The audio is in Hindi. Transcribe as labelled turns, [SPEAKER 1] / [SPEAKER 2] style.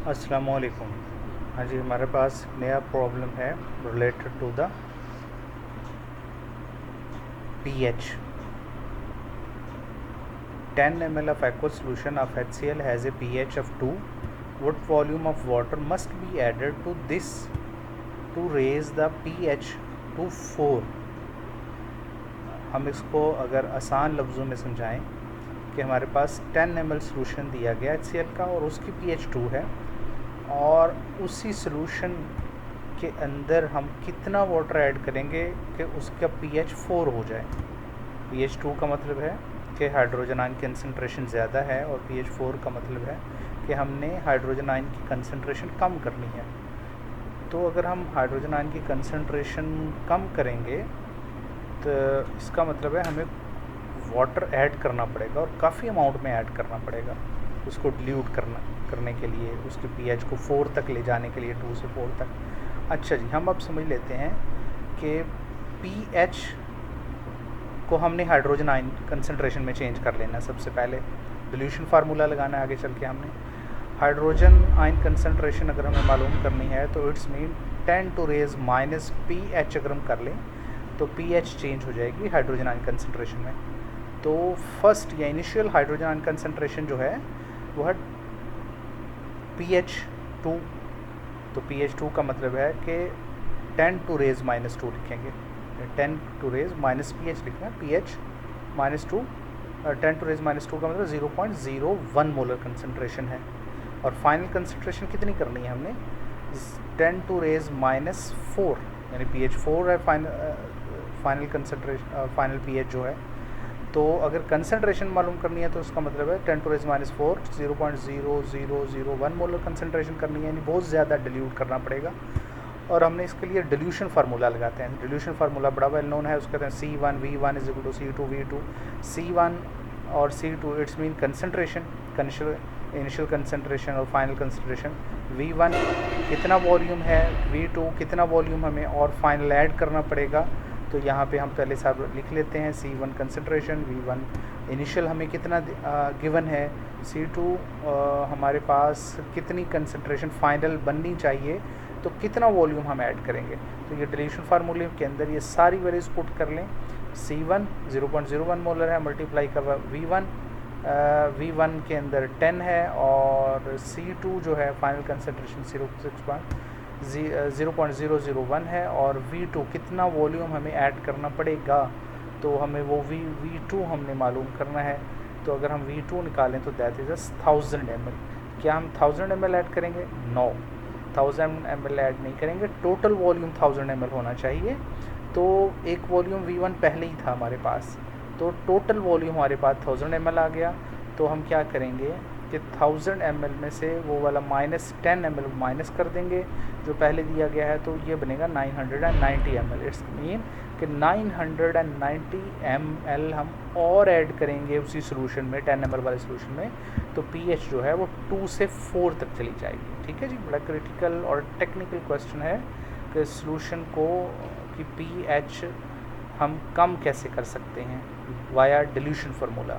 [SPEAKER 1] अस्सलामुअलैकुम। हाँ जी, हमारे पास नया प्रॉब्लम है related to the pH। 10 ml of aqueous solution of HCl has a pH of 2. What volume of water must be added to this to raise the pH to 4? हम इसको अगर आसान लफ्ज़ों में समझाएं कि हमारे पास 10 ml सोल्यूशन दिया गया HCl का और उसकी pH 2 है, और उसी सोल्यूशन के अंदर हम कितना वाटर ऐड करेंगे कि उसका pH 4 हो जाए। pH 2 का मतलब है कि हाइड्रोजन आयन की कंसंट्रेशन ज़्यादा है, और pH 4 का मतलब है कि हमने हाइड्रोजन आयन की कंसंट्रेशन कम करनी है। तो अगर हम हाइड्रोजन आयन की कंसंट्रेशन कम करेंगे तो इसका मतलब है हमें वाटर ऐड करना पड़ेगा, और काफ़ी अमाउंट में ऐड करना पड़ेगा उसको डिल्यूट करने के लिए, उसके pH को 4 तक ले जाने के लिए, 2 से 4 तक। अच्छा जी, हम अब समझ लेते हैं कि pH को हमने हाइड्रोजन आयन कंसंट्रेशन में चेंज कर लेना। सबसे पहले डिल्यूशन फार्मूला लगाना है आगे चल के। हमने हाइड्रोजन आयन कंसंट्रेशन अगर हमें मालूम करनी है तो it's mean 10 to raise minus pH अगर हम कर लें तो pH चेंज हो जाएगी हाइड्रोजन आयन कंसंट्रेशन में। तो फर्स्ट या इनिशियल हाइड्रोजन आयन कंसंट्रेशन जो है वो है pH 2। तो pH 2 का मतलब है कि 10 टू रेज माइनस 2 लिखेंगे, 10 टू रेज माइनस pH लिखना है, pH minus 2, 10 to raise minus 2 का मतलब 0.01 मोलर कंसंट्रेशन है। और फाइनल कंसंट्रेशन कितनी करनी है हमने, 10 टू रेज माइनस 4, यानी pH 4 है फाइनल कंसंट्रेशन, फाइनल pH जो है। तो अगर कंसंट्रेशन मालूम करनी है तो उसका मतलब है 10 to raise minus 4, 0.0001 molar concentration करनी है, यानी बहुत ज़्यादा डिल्यूट करना पड़ेगा। और हमने इसके लिए डिल्यूशन फार्मूला लगाते हैं। डिल्यूशन फार्मूला बड़ा वेल नोन है, उसका कहते हैं C1 V1 is equal to C2 V2। C1 और C2 it's mean concentration, initial concentration और फाइनल कंसंट्रेशन। V1 कितना वॉल्यूम है, V2 कितना वॉल्यूम हमें और फाइनल ऐड करना पड़ेगा। तो यहाँ पे हम पहले सब लिख लेते हैं, C1 कंसंट्रेशन, V1 इनिशियल हमें कितना गिवन है, C2 हमारे पास कितनी कंसंट्रेशन फाइनल बननी चाहिए, तो कितना वॉल्यूम हम ऐड करेंगे। तो ये डिल्यूशन फार्मूले के अंदर ये सारी वैल्यूज पुट कर लें। C1 0.01 मोलर है, मल्टीप्लाई कर V1 के अंदर 10 है, और C2 जो है फाइनल कंसंट्रेशन 0.001 है, और V2 कितना वॉल्यूम हमें ऐड करना पड़ेगा, तो हमें वो V2 हमने मालूम करना है। तो अगर हम V2 निकालें तो दैट इज़ 1000 ml। क्या हम 1000 ml ऐड करेंगे? नो, 1000 ml ऐड नहीं करेंगे। टोटल वॉल्यूम 1000 ml होना चाहिए। तो एक वॉल्यूम V1 पहले ही था हमारे पास, तो टोटल वॉल्यूम हमारे पास 1000 ml आ गया। तो हम क्या करेंगे कि 1000 ml में से वो वाला -10 ml माइनस कर देंगे जो पहले दिया गया है, तो ये बनेगा 990 ml। इट्स मीन कि 990 ml हम और ऐड करेंगे उसी सोल्यूशन में, 10 ml वाले सोल्यूशन में, तो pH जो है वो 2 से 4 तक चली जाएगी। ठीक है जी, बड़ा क्रिटिकल और टेक्निकल क्वेश्चन है कि सोल्यूशन को कि pH हम कम कैसे कर सकते हैं वाया डिल्यूशन फार्मूला।